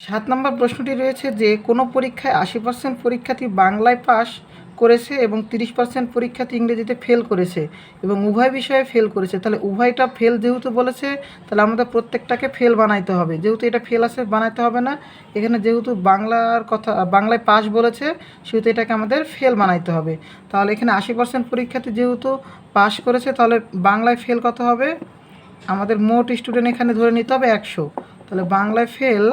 7 নম্বর প্রশ্নটি রয়েছে যে কোনো পরীক্ষায় 80% পরীক্ষার্থী বাংলায় পাস করেছে এবং 30% পরীক্ষার্থী ইংরেজিতে ফেল করেছে এবং উভয় বিষয়ে ফেল করেছে। তাহলে উভয়টা ফেল যেহেতু বলেছে তাহলে আমাদের প্রত্যেকটাকে ফেল বানাইতে হবে। যেহেতু এটা ফেল আছে বানাইতে হবে না, এখানে যেহেতু বাংলায় পাস বলেছে সেহেতু এটাকে আমাদের ফেল বানাইতে হবে। তাহলে এখানে 80% পরীক্ষার্থী যেহেতু পাস করেছে তাহলে বাংলায় ফেল কত হবে, আমাদের মোট স্টুডেন্ট এখানে ধরে নিতে হবে 100। তাহলে বাংলায় ফেল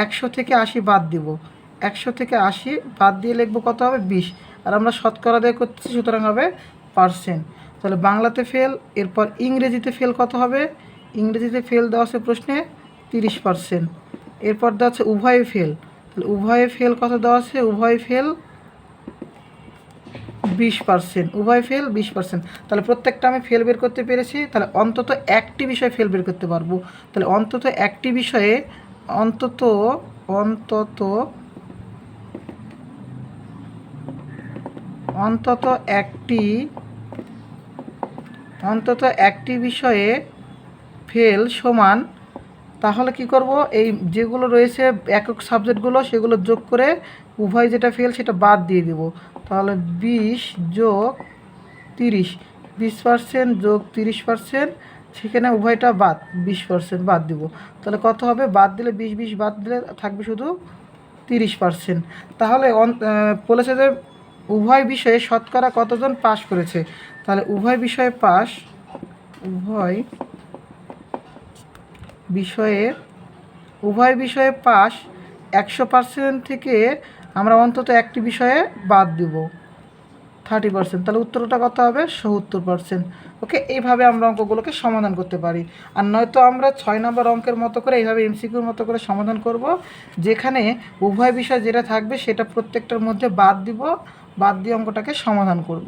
100 থেকে 80 বাদ দিব, 100 থেকে 80 বাদ দিয়ে লিখবো কত হবে 20, আর আমরা শতকরা দিয়ে করতেছি সুতরাং হবে পার্সেন্ট। তাহলে বাংলাতে ফেল, এরপর ইংরেজিতে ফেল কত হবে, ইংরেজিতে ফেল দেওয়া আছে প্রশ্নে 30%, এরপর দেওয়া আছে উভয়ে ফেল, তাহলে উভয়ে ফেল কত দেওয়া আছে, উভয় ফেল 20%, উভয় ফেল 20%। তাহলে প্রত্যেকটা আমি ফেল বের করতে পেরেছি। তাহলে অন্তত একটি বিষয় ফেল বের করতে পারবো। তাহলে অন্তত একটি বিষয়ে অন্তত অন্তত অন্তত একটি অন্তত একটি বিষয়ে ফেল সমান, তাহলে কি করব, এই যেগুলো রয়েছে একক সাবজেক্টগুলো সেগুলো যোগ করে উভয় যেটা ফেল সেটা বাদ দিয়ে দিব। তাহলে 20 যোগ 30, 20% যোগ 30%, সেখানে উভয়টা বাদ 20% বাদ দিব। তাহলে কত হবে, বাদ দিলে 20 বাদ দিলে থাকবে শুধু 30%। তাহলে বলেছে যে উভয় বিষয়ে শতকরা কতজন পাস করেছে। তাহলে উভয় বিষয়ে পাস 100% থেকে আমরা অন্তত একটি বিষয়ে বাদ দিব 30%। তাহলে উত্তরটা কত হবে, 70%। ওকে, এইভাবে আমরা অঙ্কগুলোকে সমাধান করতে পারি। আর নয়তো আমরা 6 নম্বর অঙ্কের মতো করে এইভাবে এমসিকিউর মতো করে সমাধান করব, যেখানে উভয় বিষয় যেটা থাকবে সেটা প্রত্যেকটার মধ্যে বাদ দিব, বাদ দিয়ে অঙ্কটাকে সমাধান করব।